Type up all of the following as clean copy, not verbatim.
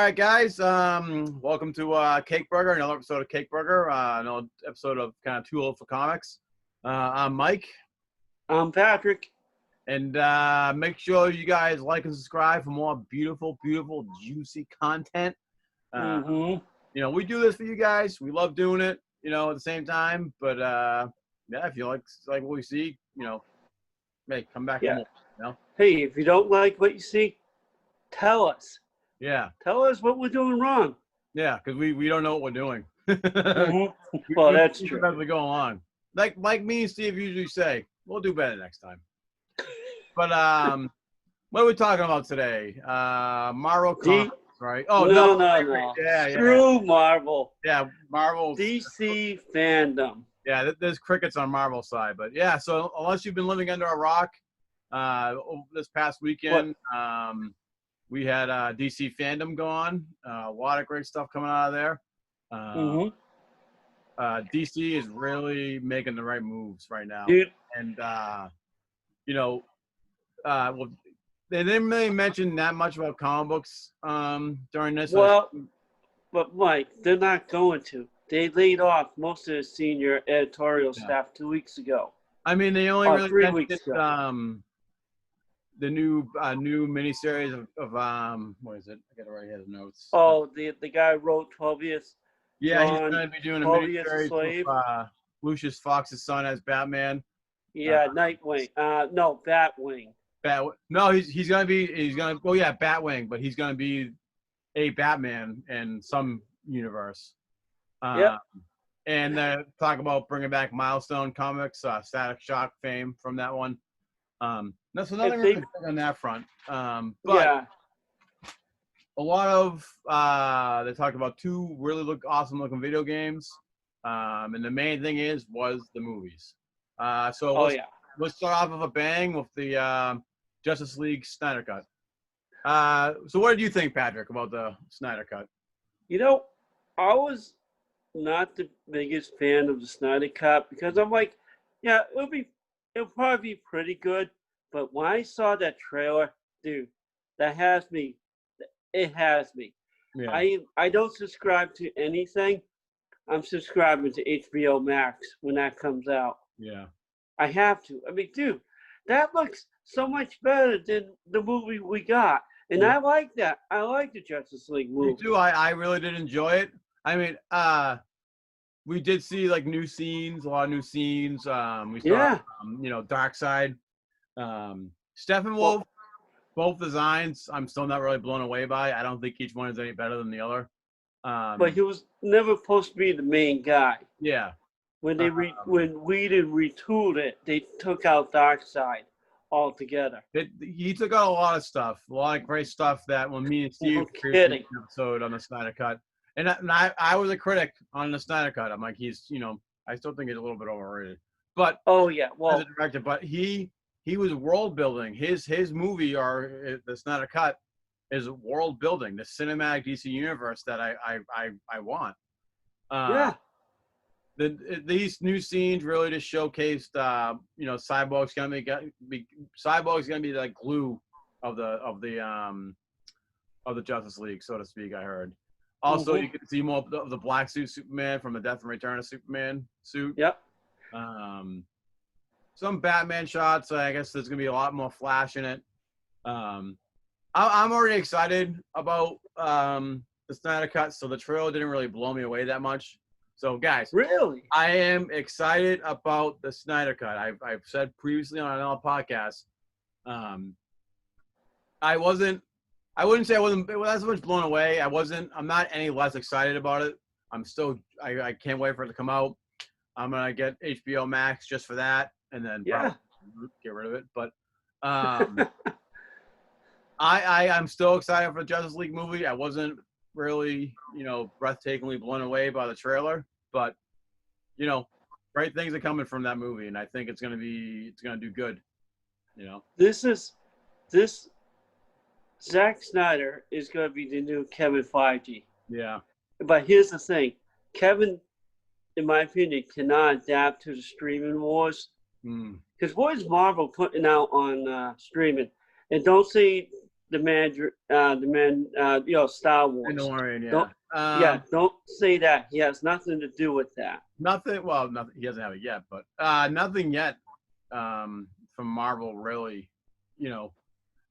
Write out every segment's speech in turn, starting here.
right, guys. Welcome to Cake Burger, another episode of Cake Burger, another episode of kind of Too Old for Comics. I'm Mike, I'm Patrick. and make sure you guys like and subscribe for more beautiful, juicy content. Uh, we do this for you guys. We love doing it. At the same time, but yeah, if you like what we see, hey, come back for more. Hey, if you don't like what you see, tell us. Yeah. Tell us what we're doing wrong. Yeah, because we don't know what we're doing. Well, that's true. As we go along, like me and Steve usually say, we'll do better next time. But what are we talking about today? Marvel Comics, right? Oh no. Yeah, Screw Marvel. Yeah, Marvel. DC Fandom. Yeah, there's crickets on Marvel's side, but yeah. So unless you've been living under a rock, this past weekend, we had DC Fandom go on. A lot of great stuff coming out of there. DC is really making the right moves right now. Dude. And, well, they didn't really mention that much about comic books during this. Well, but Mike, they're not going to. They laid off most of the senior editorial staff 2 weeks ago. I mean, they only really 3 weeks ago. The new miniseries of what is it? I got it right here, the notes. Oh, the guy who wrote 12 Years. Yeah, he's going to be doing a miniseries with Lucius Fox's son as Batman. Yeah, Nightwing. No, Batwing. No, he's gonna Batwing, but he's gonna be a Batman in some universe. And talk about bringing back Milestone Comics, Static Shock fame from that one. That's another really on that front. But a lot of they talked about two really awesome looking video games, and the main thing was the movies. Let's start off with a bang with the Justice League Snyder Cut. So what did you think, Patrick, about the Snyder Cut? I was not the biggest fan of the Snyder Cut because I'm like, yeah, it'll probably be pretty good. But when I saw that trailer, dude, that has me. It has me. Yeah. I don't subscribe to anything. I'm subscribing to HBO Max when that comes out. Yeah. I have to. I mean, dude, that looks so much better than the movie we got. And I like that. I like the Justice League movie. Me too. I really did enjoy it. I mean, we did see like new scenes, a lot of new scenes. We saw, Darkseid, Steppenwolf, both designs. I'm still not really blown away by. I don't think each one is any better than the other. But he was never supposed to be the main guy. Yeah. When when Whedon retooled it, they took out Darkseid altogether. He took out a lot of stuff, a lot of great stuff that when me and Steve created an episode on the Snyder Cut. And I was a critic on the Snyder Cut. I'm like, he's, I still think he's a little bit overrated. But as a director, but he was world building. His movie or the Snyder Cut is world building, the cinematic DC universe that I want. These new scenes really just showcased, Cyborg's gonna be like glue of the Justice League, so to speak. I heard. Also, you can see more of the black suit Superman from the Death and Return of Superman suit. Yep. Some Batman shots. I guess there's gonna be a lot more Flash in it. I'm already excited about the Snyder Cut, so the trailer didn't really blow me away that much. So, guys, really, I am excited about the Snyder Cut. I've said previously on another podcast. I wouldn't say I wasn't as much blown away. I'm not any less excited about it. I'm still. I can't wait for it to come out. I'm gonna get HBO Max just for that, and then get rid of it. But I'm still excited for the Justice League movie. I wasn't really, breathtakingly blown away by the trailer, but great things are coming from that movie, and I think it's gonna do good. This Zack Snyder is gonna be the new Kevin Feige. Yeah. But here's the thing, Kevin, in my opinion, cannot adapt to the streaming wars. Because what is Marvel putting out on streaming? And don't say Star Wars. Mandalorian, yeah. Don't say that. He has nothing to do with that. Nothing. Well, nothing. He doesn't have it yet, but nothing yet from Marvel really. You know,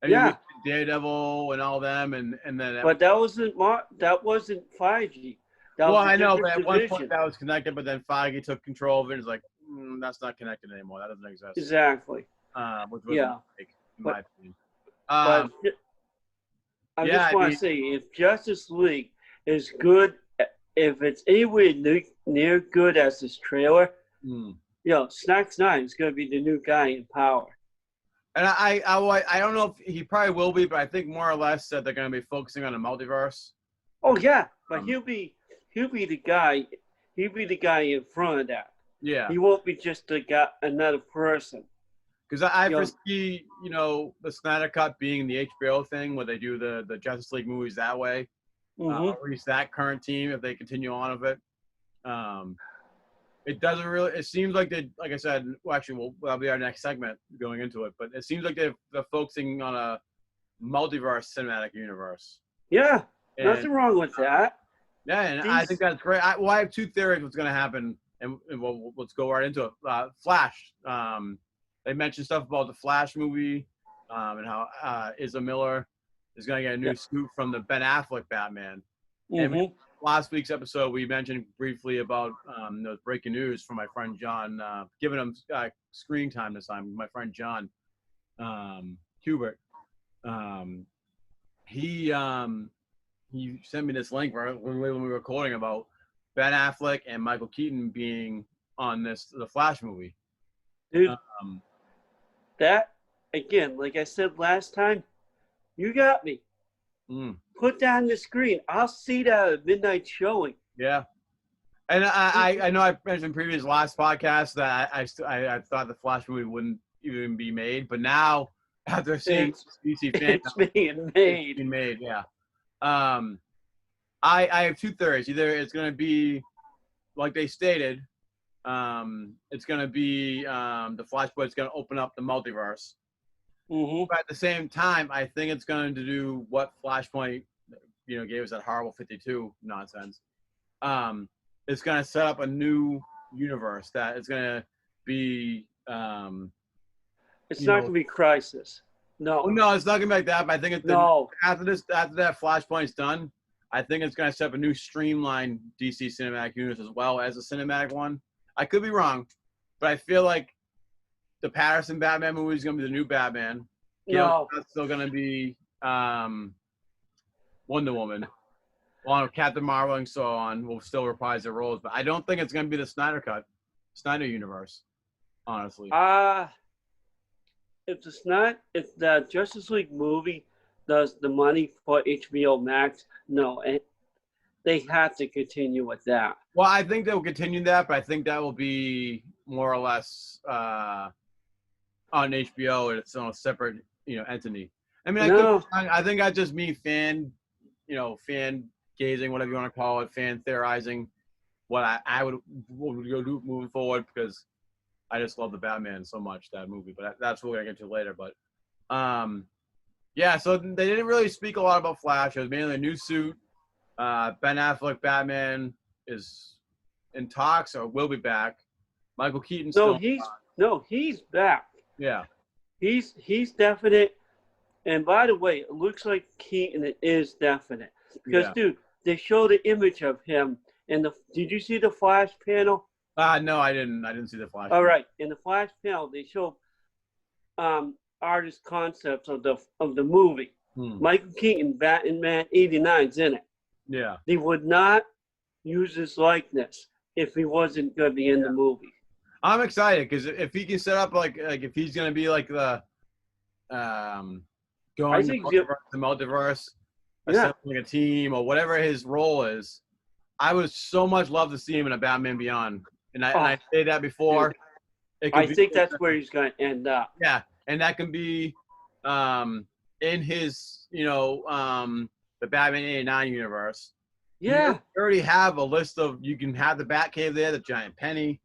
I mean, we Daredevil and all them, and then. But that wasn't 5G. Well, I know, but at one point that was connected, but then Feige took control of it. It's like that's not connected anymore. That doesn't exist. Exactly. Which was a mistake, in my opinion. But I just want to say, if Justice League is good, if it's anywhere near good as this trailer, Snack Nine is going to be the new guy in power. And I don't know if he probably will be, but I think more or less that they're going to be focusing on the multiverse. Oh yeah, but he'll be the guy. He'll be the guy in front of that. Yeah. He won't be just another person. Because I foresee, the Snyder Cut being the HBO thing where they do the Justice League movies that way. At least that current team, if they continue on with it. It doesn't really. It seems like they, like I said. Well, actually, that'll be our next segment going into it. But it seems like they're focusing on a multiverse cinematic universe. Yeah, nothing wrong with that. Yeah, and I think that's great. I have two theories what's going to happen, and let's go right into it. Flash. They mentioned stuff about the Flash movie, and how Ezra Miller is going to get a new suit from the Ben Affleck Batman. And last week's episode, we mentioned briefly about those breaking news from my friend John, giving him screen time this time. My friend John Hubert. He sent me this link when we were recording about Ben Affleck and Michael Keaton being on the Flash movie. Dude, that, again, like I said last time, you got me. Put that on the screen. I'll see that at midnight showing. Yeah. And I know I mentioned previous last podcast that I thought the Flash movie wouldn't even be made, but now after seeing DC Fandoms, it's being made. It's being made, yeah. I have two theories. Either it's going to be, like they stated, it's going to be the Flashpoint's going to open up the multiverse. But at the same time, I think it's going to do what Flashpoint, gave us that horrible 52 nonsense. It's going to set up a new universe that is going to be. It's not going to be Crisis. No. No, it's not going to be like that. But I think after that Flashpoint's done, I think it's going to set up a new streamlined DC cinematic universe as well as a cinematic one. I could be wrong, but I feel like the Patterson Batman movie is going to be the new Batman. That's still going to be Wonder Woman. Along with Captain Marvel and so on, will still reprise their roles. But I don't think it's going to be the Snyder universe, honestly. If the Justice League movie does the money for HBO Max, no, they have to continue with that. Well, I think they'll continue that, but I think that will be more or less on HBO, and it's on a separate, entity. I mean, I think that's just me fan gazing, whatever you want to call it, fan theorizing what I would go do moving forward, because I just love the Batman so much, that movie. But that's what we're going to get to later. But so they didn't really speak a lot about Flash. It was mainly a new suit. Ben Affleck Batman is in talks or will be back. Michael Keaton he's back. Yeah. He's definite. And by the way, it looks like Keaton is definite. Because, dude, they showed the image of him. Did you see the Flash panel? No, I didn't. I didn't see the Flash. All right. In the Flash panel, they show artist concepts of the movie. Michael Keaton, Batman 89's in it. Yeah. They would not use his likeness if he wasn't going to be in the movie. I'm excited because if he can set up like if he's going to be like the going to the multiverse, assembling a team or whatever his role is, I would so much love to see him in a Batman Beyond. And I said that before. I think that's where he's going to end up. Yeah, and that can be in his, the Batman 89 universe. Yeah. You already have a list of, you can have the Batcave there, the giant penny.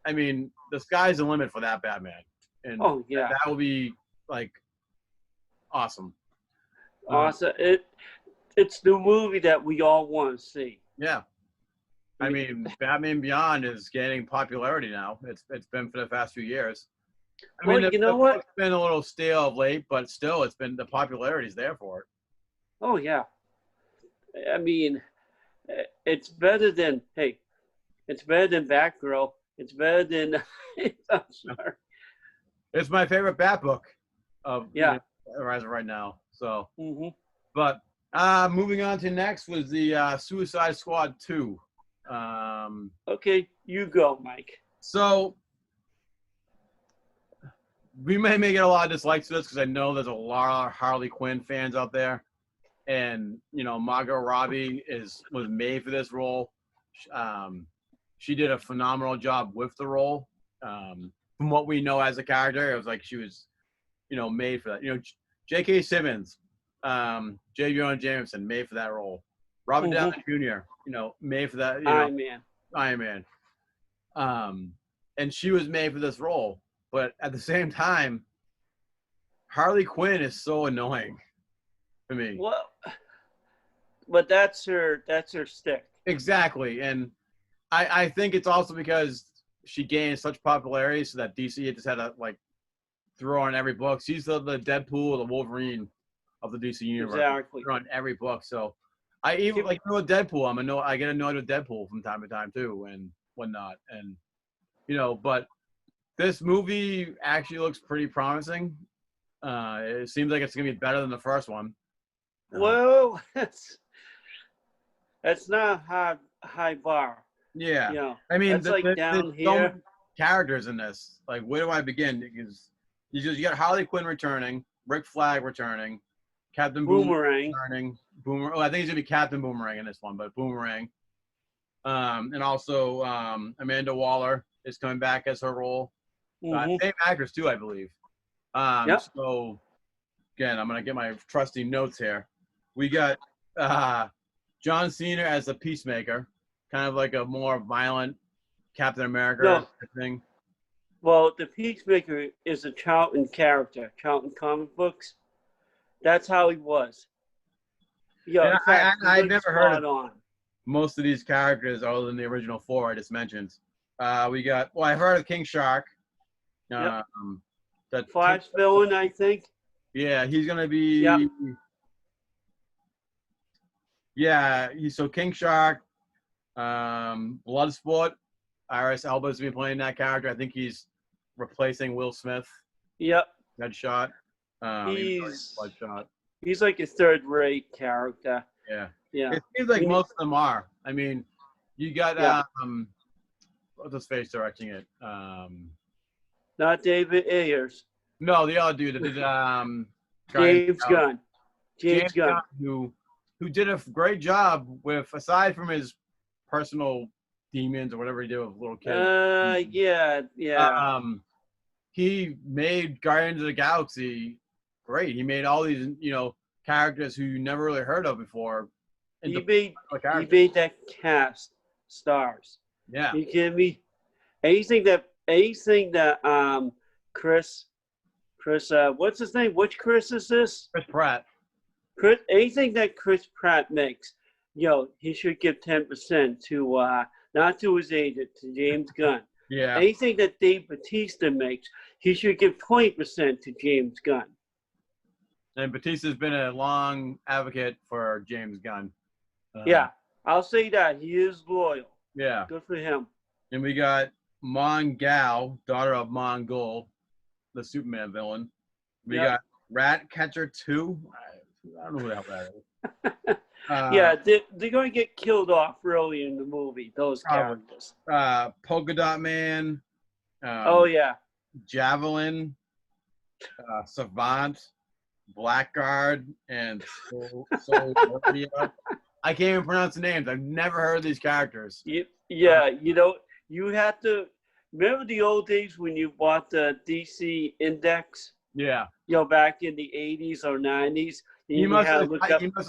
I mean, the sky's the limit for that Batman. And that will be, like, awesome. awesome. It's the movie that we all want to see. Yeah. I mean, Batman Beyond is gaining popularity now. It's been for the past few years. I mean, You know what? It's been a little stale of late, but still, it's been the popularity's there for it. Oh yeah. I mean, it's better than it's better than Batgirl. It's better than. I'm sorry. It's my favorite Bat book of Yeah. as of right now. So, Mm-hmm. but moving on to next was the Suicide Squad 2. Okay, you go, Mike. So we may get a lot of dislikes to this because I know there's a lot of Harley Quinn fans out there, and Margot Robbie was made for this role. She did a phenomenal job with the role. From what we know as a character, it was like she was, made for that. J.K. Simmons, J. Jonah Jameson, made for that role. Robert Downey Jr., made for that. Iron Man. And she was made for this role, but at the same time, Harley Quinn is so annoying for me. Well, but that's her stick. Exactly, and I think it's also because she gained such popularity, so that DC just had to throw on every book. She's the Deadpool, the Wolverine of the DC universe. Exactly. Throw on every book. So I even Deadpool. I get annoyed with Deadpool from time to time too, and whatnot. And but this movie actually looks pretty promising. It seems like it's gonna be better than the first one. Well, that's not a high bar. Yeah. I mean, that's down here. So many characters in this. Like, where do I begin? Because you got Harley Quinn returning, Rick Flag returning, Captain Boomerang returning. I think he's gonna be Captain Boomerang in this one, but Boomerang. And also Amanda Waller is coming back as her role. Same actress too, I believe. So again, I'm gonna get my trusty notes here. We got John Cena as the Peacemaker, kind of like a more violent Captain America thing. Well, the Peacemaker is a Charlton character, Charlton comic books. That's how he was. Yeah, I never heard of most of these characters other than the original four I just mentioned. We got, I've heard of King Shark. That Flash villain, I think. Yeah, he's gonna be. Yeah, so King Shark, Bloodsport. Iris Elba's been playing that character. I think he's replacing Will Smith. Yep. Deadshot. He's like a third-rate character. Yeah. Yeah. It seems like most of them are. I mean, you got what's his face directing it? Not David Ayers. No, the other dude that did James Gunn. James Gunn. Who did a great job with, aside from his personal demons or whatever he did with little kids. He made Guardians of the Galaxy great. He made all these, characters who you never really heard of before. He made that cast stars. Yeah. You kidding me? Anything that Chris, what's his name? Which Chris is this? Chris Pratt. Anything that Chris Pratt makes, he should give 10% to not to his agent, to James Gunn. Yeah. Anything that Dave Bautista makes, he should give 20% to James Gunn. And Bautista's been a long advocate for James Gunn. I'll say that. He is loyal. Yeah. Good for him. And we got Mon-Gal, daughter of Mongul, the Superman villain. We got Ratcatcher 2. I don't know who the hell that is. They're going to get killed off early in the movie, those characters. Polka Dot Man. Javelin. Savant. Blackguard. And I can't even pronounce the names. I've never heard of these characters. You have to remember the old days when you bought the DC Index? Yeah. Back in the 80s or 90s. He must have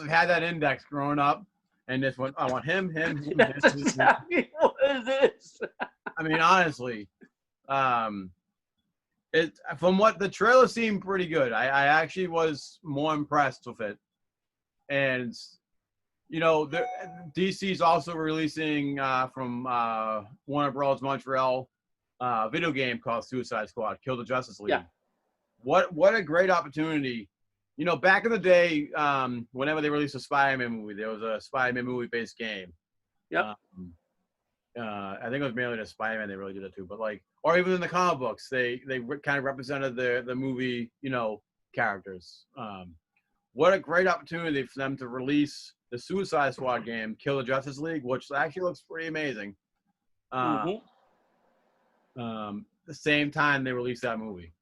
had that index growing up and just went, I want him. That's exactly what it is. I mean, honestly, from what the trailer seemed pretty good. I actually was more impressed with it and you know, DC's also releasing from Warner Bros. Montreal a video game called Suicide Squad: Kill the Justice League. Yeah. What a great opportunity. You know, back in the day, whenever they released a Spider-Man movie, there was a Spider-Man movie-based game. Yep. I think it was mainly the Spider-Man they really did it too, but like, or even in the comic books, they kind of represented the movie, you know, characters. What a great opportunity for them to release the Suicide Squad game, Kill the Justice League, which actually looks pretty amazing. The same time they released that movie,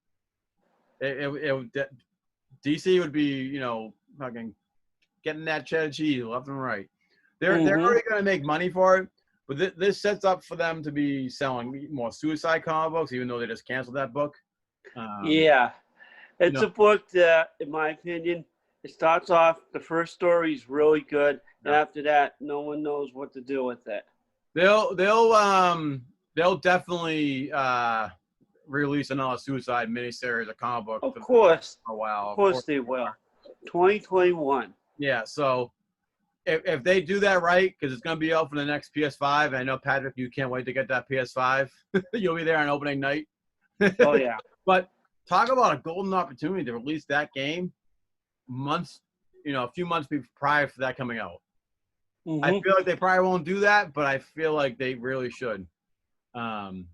DC would be, you know, fucking getting that cheddar cheese left and right. They're already going to make money for it, but this sets up for them to be selling more Suicide comic books, even though they just canceled that book. Yeah, it's you know, a book that, in my opinion, it starts off, the first story is really good, and after that, no one knows what to do with it. They'll definitely release another Suicide miniseries, a comic book. Of course, for a while. Of course they will. 2021. Yeah, so if they do that right, because it's going to be out for the next PS5, and I know, Patrick, you can't wait to get that PS5. You'll be there on opening night. Oh, yeah. But talk about a golden opportunity to release that game months, you know, a few months prior to that coming out. I feel like they probably won't do that, but I feel like they really should.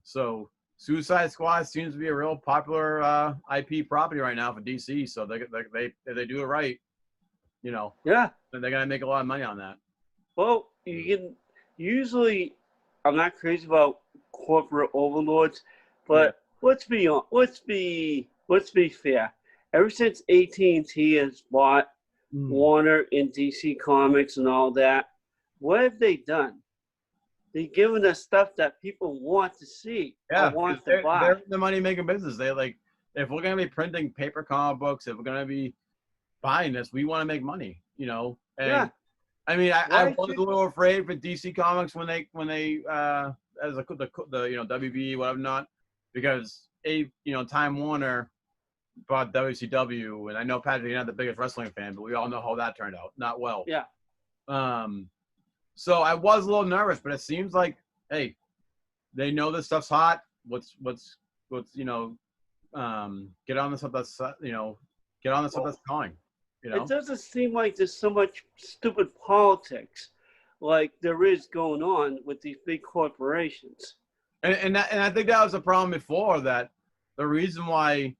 So Suicide Squad seems to be a real popular IP property right now for DC. So if they do it right, you know, yeah, they're gonna make a lot of money on that. Well, you can usually. I'm not crazy about corporate overlords, but let's be fair. Ever since AT&T has bought Warner and DC Comics and all that, what have they done? They've given us stuff that people want to see. Yeah, want to buy. They're the money-making business. They like, if we're gonna be printing paper comic books, if we're gonna be buying this, we want to make money, you know. And I mean, I was a little afraid for DC Comics when they as the you know, WB whatever not, because Time Warner bought WCW, and I know, Patrick, you're not the biggest wrestling fan, but we all know how that turned out, not well. Yeah. So I was a little nervous, but it seems like, hey, they know this stuff's hot. What's you know, get on the stuff that's that's going. You know? It doesn't seem like there's so much stupid politics like there is going on with these big corporations. And I think that was a problem before, that the reason why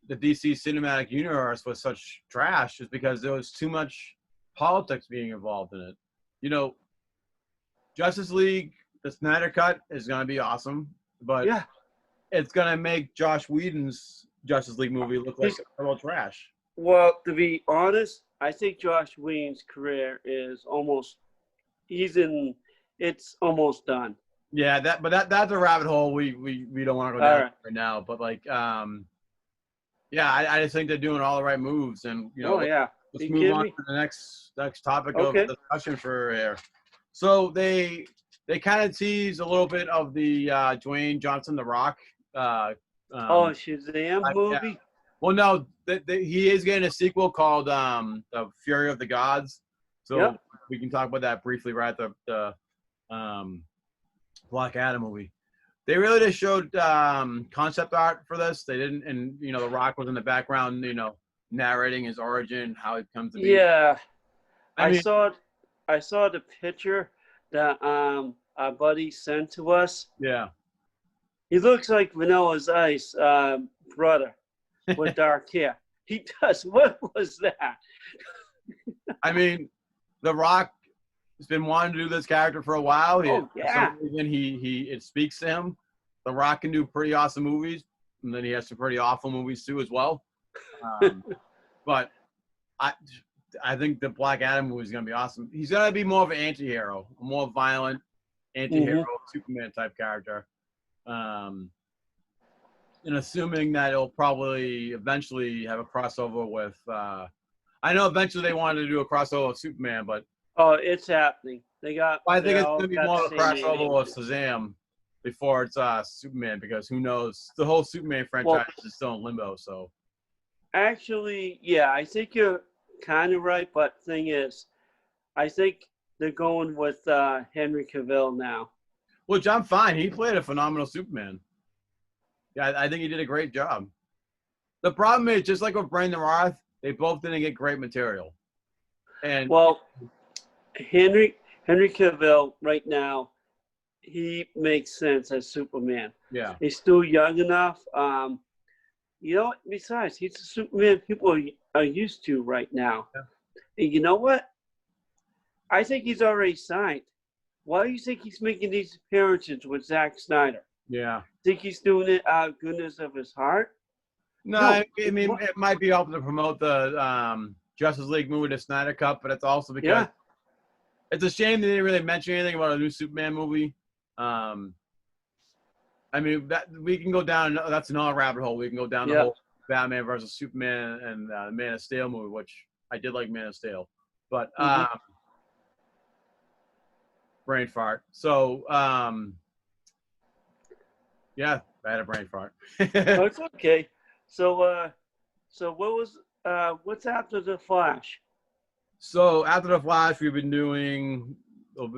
the DC cinematic universe was such trash is because there was too much politics being involved in it. You know, Justice League, the Snyder Cut is going to be awesome, but it's going to make Joss Whedon's Justice League movie look like a little trash. Well, to be honest, I think Joss Whedon's career is almost it's almost done. Yeah, that's a rabbit hole we don't want to go down right now. But like, I just think they're doing all the right moves, and you know, let's move on to the next topic of discussion for here. So they kind of tease a little bit of the Dwayne Johnson, The Rock. Shazam movie. Yeah. Well, no, he is getting a sequel called The Fury of the Gods. So we can talk about that briefly right at the Black Adam movie. They really just showed concept art for this. They didn't, and you know, The Rock was in the background, you know, narrating his origin, how it comes to be. Yeah, I saw the picture that our buddy sent to us. Yeah, he looks like Vanilla Ice brother with dark hair. He does. What was that? I mean, The Rock has been wanting to do this character for a while. For some reason, it speaks to him. The Rock can do pretty awesome movies, and then he has some pretty awful movies too as well. But I think the Black Adam movie is going to be awesome. He's going to be more of an anti-hero, a more violent anti-hero, Superman type character. And assuming that it'll probably eventually have a crossover with I know eventually they wanted to do a crossover with Superman, but it's happening. I think it's going to be more of a crossover with Shazam before it's Superman, because who knows, the whole Superman franchise is still in limbo. So actually, I think you're kind of right, but thing is, I think they're going with Henry Cavill now. Which I'm fine. He played a phenomenal Superman. Yeah, I think he did a great job. The problem is, just like with Brandon Roth, they both didn't get great material. And well, Henry Cavill right now, he makes sense as Superman. Yeah. He's still young enough. You know, besides, he's a Superman people are used to right now. Yeah. And you know what? I think he's already signed. Why do you think he's making these appearances with Zack Snyder? Yeah. Think he's doing it out of goodness of his heart? No, I mean, it might be helping to promote the Justice League movie, the Snyder Cut, but it's also because it's a shame they didn't really mention anything about a new Superman movie. I mean, that we can go down. That's another rabbit hole. We can go down the whole Batman versus Superman and Man of Steel movie, which I did like Man of Steel, but brain fart. So yeah, I had a brain fart. It's okay. So what was what's after the Flash? So after the Flash, we've been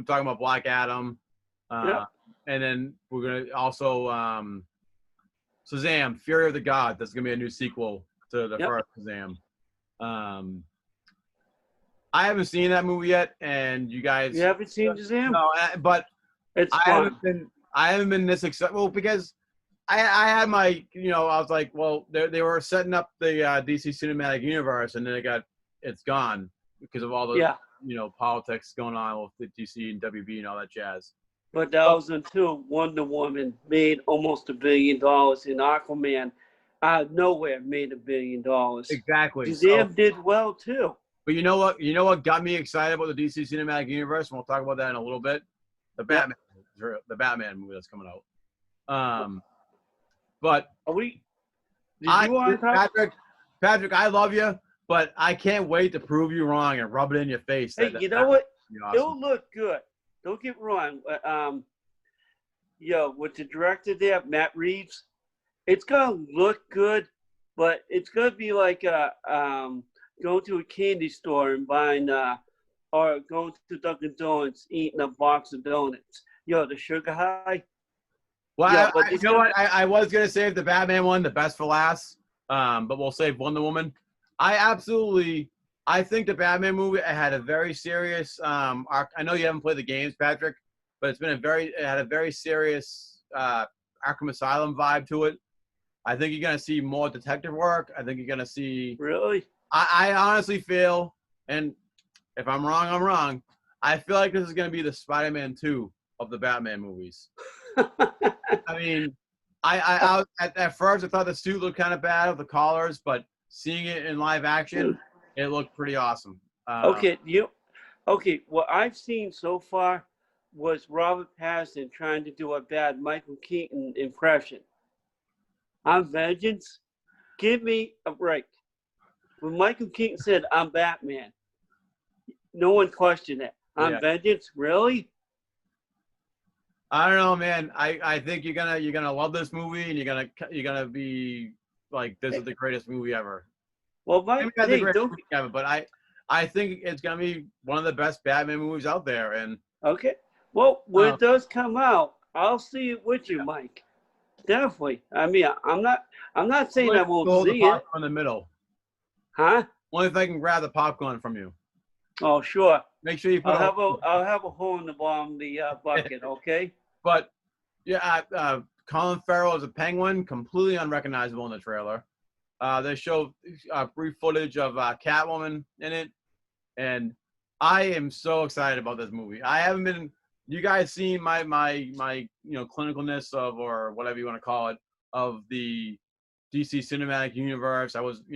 talking about Black Adam, and then we're gonna also Shazam: Fury of the Gods. That's gonna be a new sequel to the first Shazam. I haven't seen that movie yet, and you guys. You haven't seen Shazam? No, but it's fun. I haven't been this excited. Well, because I had my, I was like, well, they were setting up the DC Cinematic Universe, and then it's gone because of all the politics going on with the DC and WB and all that jazz. But that was until Wonder Woman made almost $1 billion, and Aquaman out of nowhere made $1 billion. Exactly. Shazam did well too. But you know what? You know what got me excited about the DC Cinematic Universe? And we'll talk about that in a little bit. The Batman movie that's coming out. But Patrick, I love you, but I can't wait to prove you wrong and rub it in your face. Hey, you know what? Awesome. It'll look good. Don't get me wrong. With the director there, Matt Reeves, it's gonna look good, but it's gonna be like going to a candy store and buying or going to Dunkin' Donuts, eating a box of donuts. The sugar high. Well, you know what? I was going to save the Batman one, the best for last, but we'll save Wonder Woman. I think the Batman movie had a very serious arc. I know you haven't played the games, Patrick, but it had a very serious Arkham Asylum vibe to it. I think you're going to see more detective work. I think you're going to see... Really? I honestly feel, and if I'm wrong, I'm wrong, I feel like this is going to be the Spider-Man 2 of the Batman movies. I mean, I at first I thought the suit looked kind of bad with the collars, but seeing it in live action, it looked pretty awesome. What I've seen so far was Robert Pattinson trying to do a bad Michael Keaton impression. I'm Vengeance. Give me a break. When Michael Keaton said, "I'm Batman," no one questioned it. I'm Vengeance, really? I don't know, man. I think you're gonna love this movie, and you're gonna be like, this is the greatest movie ever. Well, but I think it's gonna be one of the best Batman movies out there. And well, when it does come out, I'll see it with you, Mike. Definitely. I mean, I'm not saying I won't see it. In the middle. Huh? Only if I can grab the popcorn from you. Oh, sure. Make sure you put. I'll have a hole in the bottom of the bucket. Okay. But Colin Farrell as a Penguin, completely unrecognizable in the trailer. They show brief footage of Catwoman in it, and I am so excited about this movie. I haven't been. You guys seen my clinicalness of, or whatever you want to call it, of the DC Cinematic Universe. I wasn't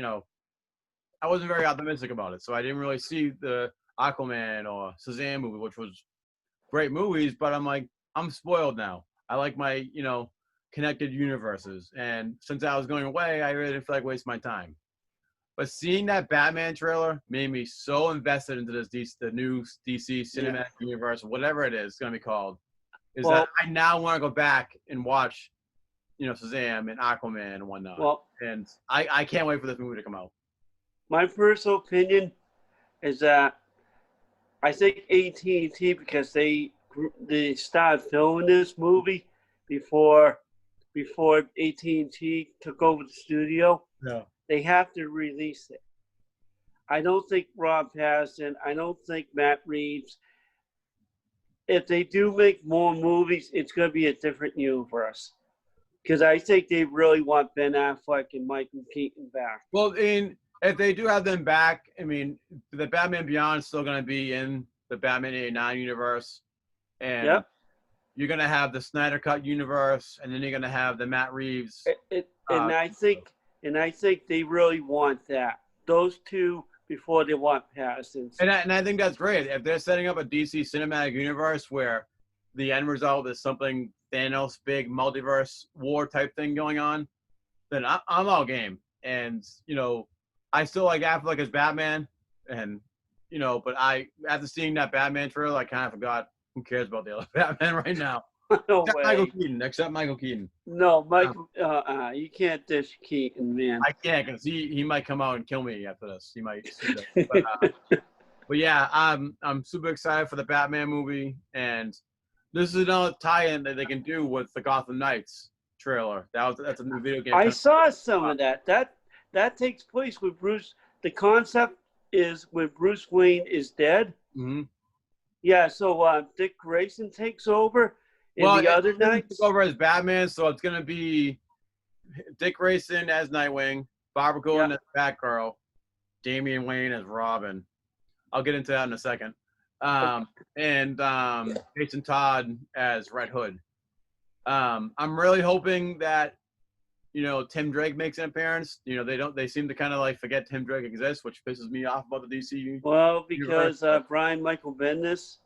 very optimistic about it, so I didn't really see the Aquaman or Shazam movie, which was great movies, but I'm like, I'm spoiled now. I like my, connected universes, and since I was going away, I really didn't feel like wasting my time. But seeing that Batman trailer made me so invested into the new DC Cinematic Universe, whatever it is going to be called, that I now want to go back and watch, Shazam and Aquaman and whatnot. And I can't wait for this movie to come out. My personal opinion, is that I think AT&T, because they started filming this movie before AT&T took over the studio. Yeah. They have to release it. I don't think Rob Pattinson, I don't think Matt Reeves. If they do make more movies, it's going to be a different universe. Because I think they really want Ben Affleck and Michael Keaton back. Well, if they do have them back, I mean, the Batman Beyond is still going to be in the Batman '89 universe, and Yep. you're going to have the Snyder Cut universe, and then you're going to have the Matt Reeves. And I think they really want that. Those two before they want Pattinson. And I think that's great. If they're setting up a DC cinematic universe where the end result is something Thanos big multiverse war type thing going on, then I'm all game. And I still like Affleck as Batman, and but after seeing that Batman trailer, I kind of forgot who cares about the other Batman right now. No Except way. Michael Keaton. No, Michael. You can't dish Keaton, man. I can't, because he might come out and kill me after this. He might. But yeah, I'm super excited for the Batman movie, and this is another tie-in that they can do with the Gotham Knights trailer. That's a new video game. I saw some of that. That takes place with Bruce. The concept is when Bruce Wayne is dead. Mm-hmm. Yeah, so Dick Grayson takes over. And the other Knights took over as Batman, so it's gonna be Dick Grayson as Nightwing, Barbara Gordon as Batgirl, Damian Wayne as Robin. I'll get into that in a second. And Jason Todd as Red Hood. I'm really hoping that Tim Drake makes an appearance. They seem to kind of like forget Tim Drake exists, which pisses me off about the DC. Well, because Brian Michael Bendis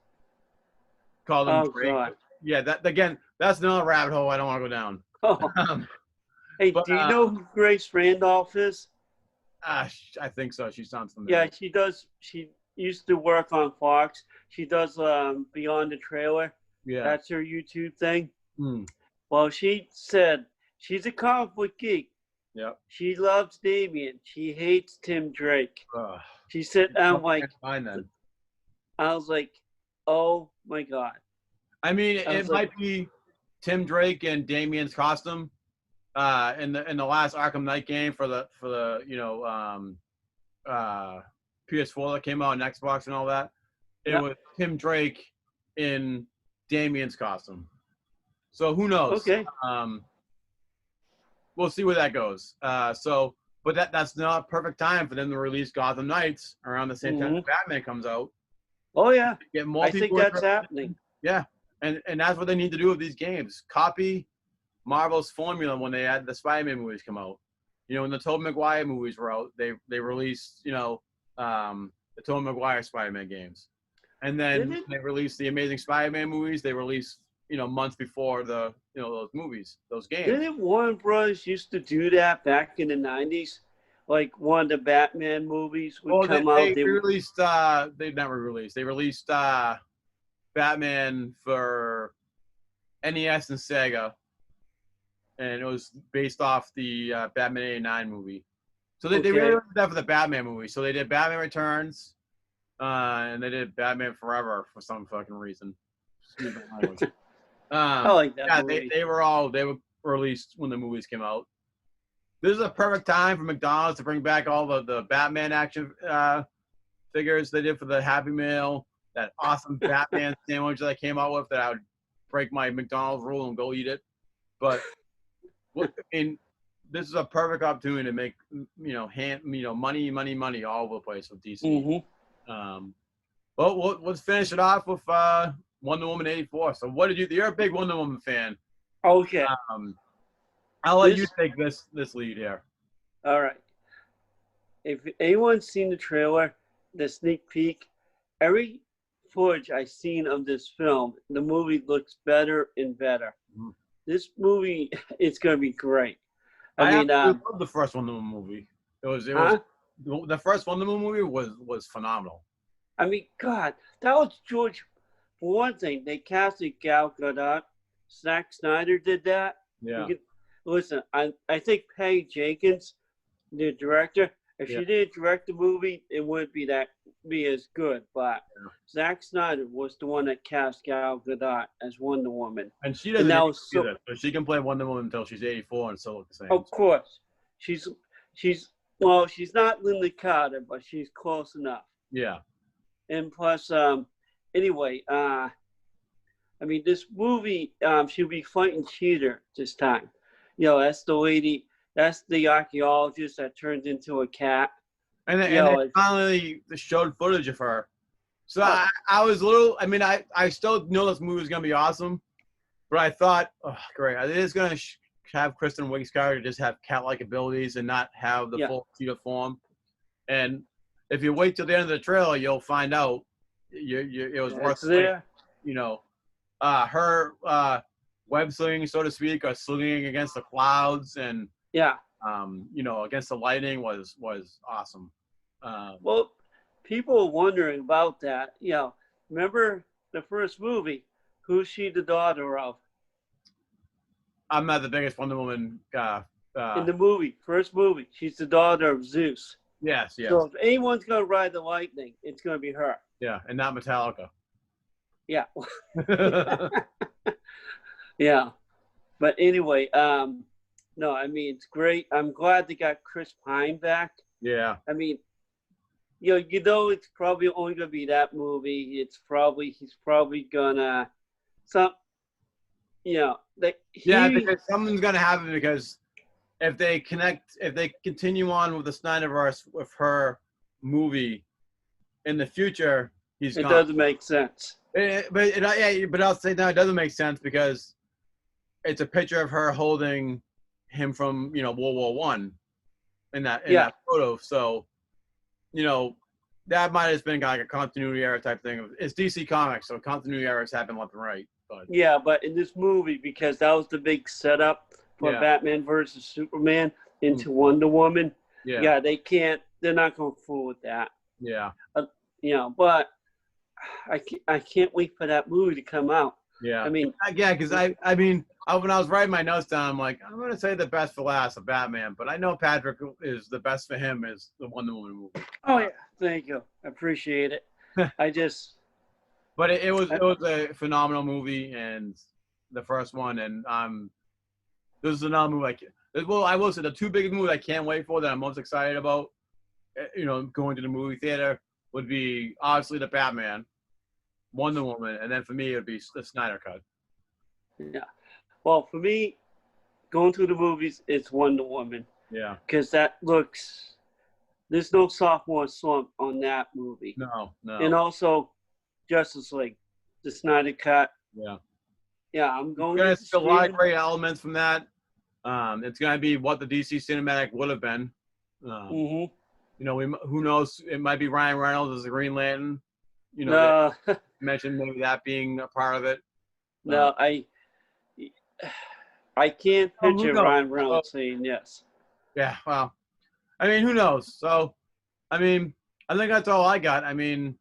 called him Drake. God. Yeah, that's another rabbit hole I don't want to go down. Oh. Hey, do you know who Grace Randolph is? I think so. She sounds familiar. Yeah, she does. She used to work on Fox. She does Beyond the Trailer. Yeah. That's her YouTube thing. Mm. Well, she said she's a comic book geek. Yep. She loves Damian. She hates Tim Drake. Ugh. She said, I was like, oh my God. I mean, it might be Tim Drake and Damian's costume in the last Arkham Knight game for the PS4 that came out on Xbox and all that. It was Tim Drake in Damian's costume. So who knows? Okay. We'll see where that goes. But that's not perfect time for them to release Gotham Knights around the same time Batman comes out. Oh yeah. Get more I think that's happening. Yeah. And that's what they need to do with these games. Copy Marvel's formula when they had the Spider-Man movies come out. When the Tobey Maguire movies were out, they released, the Tobey Maguire Spider-Man games. And then they released the Amazing Spider-Man movies. They released, months before those movies, those games. Didn't Warner Brothers used to do that back in the 90s? Like one of the Batman movies would come out. They released, they never released. They released Batman for NES and Sega, and it was based off the Batman '89 movie. So they really did that for the Batman movie. So they did Batman Returns, and they did Batman Forever for some fucking reason. I like that movie. They were released when the movies came out. This is a perfect time for McDonald's to bring back all the Batman action figures they did for the Happy Meal. That awesome Batman sandwich that I came out with that I would break my McDonald's rule and go eat it. But this is a perfect opportunity to make money all over the place with DC. Mm-hmm. Well, let's finish it off with Wonder Woman 84. So what did you? You're a big Wonder Woman fan. Okay. I'll let you take this lead here. All right. If anyone's seen the trailer, the sneak peek, every footage I've seen of this film, the movie looks better and better. Mm-hmm. This movie is going to be great. I love the first Wonder Woman movie. It was the first Wonder Woman movie was phenomenal. I mean, God, that was George. For one thing, they casted Gal Gadot. Zack Snyder did that. Yeah. Listen, I think Patty Jenkins, the director, If Yeah. she didn't direct the movie, it wouldn't be as good. But Yeah. Zack Snyder was the one that cast Gal Gadot as Wonder Woman, And she and doesn't that age was so. either, so she can play Wonder Woman until she's 84 and still look the same. Of course, she's well, she's not Linda Carter, but she's close enough. Yeah. And plus, anyway, I mean, this movie, she'll be fighting Cheater this time. You know, that's the lady, that's the archaeologist that turns into a cat. And You they know, finally showed footage of her. So I was a little, I mean, I still know this movie is going to be awesome, but I thought, oh, great. Are they just going to have Kristen Wiig's character just have cat-like abilities and not have the full cheetah form? And if you wait till the end of the trailer, you'll find out it was worth it. You know, her web slinging, so to speak, or slinging against the clouds and you know, against the lightning was awesome. Well, people are wondering about that. You know, remember the first movie? Who's she the daughter of? I'm not the biggest Wonder Woman in the movie, first movie, she's the daughter of Zeus. Yes, yes. So if anyone's gonna ride the lightning, it's gonna be her. Yeah, and not Metallica. Yeah. Yeah. But anyway, no, I mean it's great. I'm glad they got Chris Pine back. Yeah. I mean, you know, it's probably only gonna be that movie. He's probably gonna because something's gonna happen because if they continue on with the Snyderverse with her movie in the future, it doesn't make sense. But I'll say now it doesn't make sense because it's a picture of her holding him from World War One in that photo. So that might have been like a continuity error type thing. It's DC Comics, so continuity errors happen left and right. But yeah, but in this movie, because that was the big setup for Batman versus Superman into Wonder Woman. Yeah, they're not going to fool with that. Yeah. But I can't wait for that movie to come out. Yeah. I mean, because I mean, when I was writing my notes down, I'm like, I'm going to say the best for last of Batman, but I know Patrick is the best for him is the Wonder Woman movie. Oh yeah, thank you, I appreciate it. But it was a phenomenal movie, and the first one, and this is another movie I will say the two biggest movies I can't wait for that I'm most excited about, going to the movie theater would be obviously the Batman, Wonder Woman, and then for me it would be the Snyder Cut. Yeah, well for me, going to the movies, it's Wonder Woman. Yeah, because there's no sophomore slump on that movie. No. And also Justice League, the Snyder Cut. Yeah, I'm going to see a lot of great elements from that. It's going to be what the DC cinematic would have been. Who knows? It might be Ryan Reynolds as the Green Lantern. Mentioned maybe that being a part of it. No, I can't picture Ryan Reynolds saying yes. Yeah, well, I mean, who knows? So, I mean, I think that's all I got. I mean,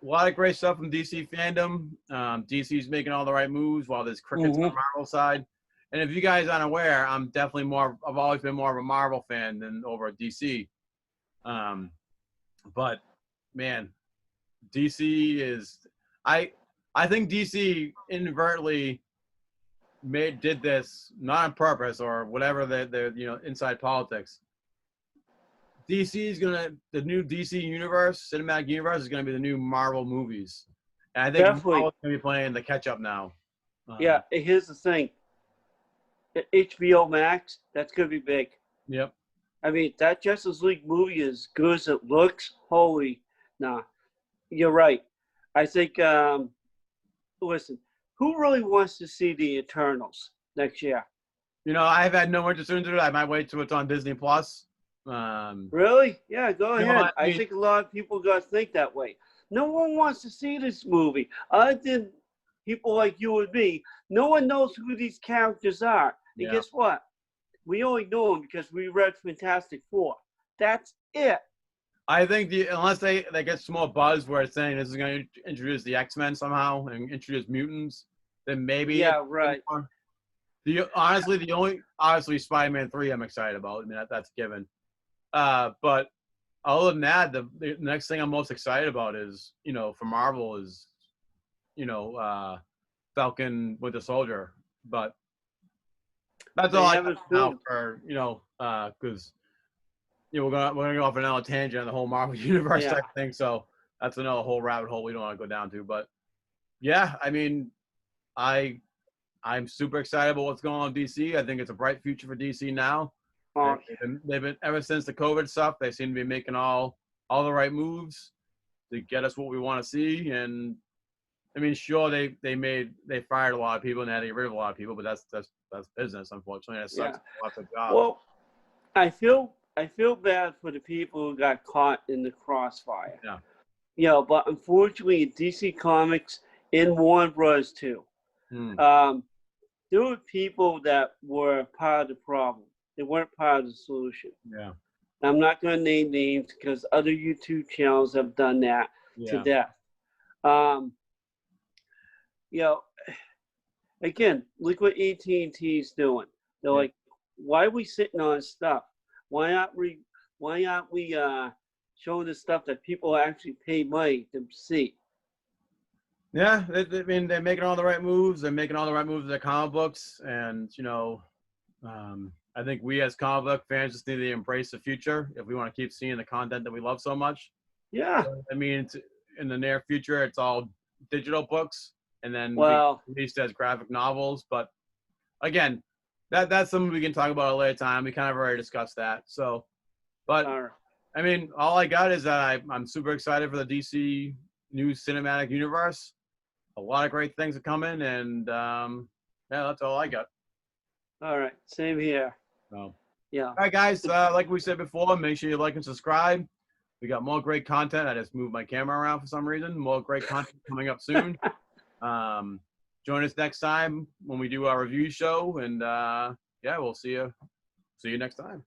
a lot of great stuff from DC Fandom. DC's making all the right moves while there's crickets on the Marvel side. And if you guys aren't aware, I've always been more of a Marvel fan than over at DC. But man, DC is, I think DC inadvertently did this not on purpose or whatever the inside politics. The new DC universe, cinematic universe, is gonna be the new Marvel movies, and I think Marvel's gonna be playing the catch up now. Yeah, here's the thing. HBO Max, that's gonna be big. Yep. I mean, that Justice League movie is good as it looks. Holy, nah, you're right. I think. Listen, who really wants to see the Eternals next year? I've had no interest in it. I might wait till it's on Disney Plus. Really? Yeah, go ahead. I think a lot of people got to think that way. No one wants to see this movie. Other than people like you and me, no one knows who these characters are. And guess what? We only know them because we read Fantastic Four. That's it. I think unless they get some more buzz where it's saying this is going to introduce the X-Men somehow and introduce mutants, then maybe. Yeah, right. Honestly, Spider-Man 3 I'm excited about. I mean, that's given. But other than that, the next thing I'm most excited about is, for Marvel is, Falcon Winter Soldier. But that's all I got now for, because we're gonna go off another tangent on the whole Marvel universe type thing. So that's another whole rabbit hole we don't want to go down to. But yeah, I mean, I'm super excited about what's going on with DC. I think it's a bright future for DC now. They've been ever since the COVID stuff. They seem to be making all the right moves to get us what we want to see. And I mean, sure, they fired a lot of people and they had to get rid of a lot of people, but that's business, unfortunately. That sucks. Lots of jobs. Well, I feel bad for the people who got caught in the crossfire. Yeah. But unfortunately, DC Comics and Warner Bros. Too. There were people that were part of the problem. They weren't part of the solution. Yeah. I'm not going to name names because other YouTube channels have done that to death. Again, look what AT&T is doing. They're like, why are we sitting on stuff? Why aren't we showing the stuff that people actually pay money to see? Yeah, I mean, they're making all the right moves. They're making all the right moves with their comic books. And, I think we as comic book fans just need to embrace the future if we want to keep seeing the content that we love so much. Yeah. I mean, in the near future, it's all digital books and then released as graphic novels. But again, that's something we can talk about at a later time. We kind of already discussed that. So, but I mean, all I got is that I'm super excited for the DC new cinematic universe. A lot of great things are coming, and that's all I got. All right, same here. So, yeah. All right, guys. Like we said before, make sure you like and subscribe. We got more great content. I just moved my camera around for some reason. More great content coming up soon. Join us next time when we do our review show, and we'll see you next time.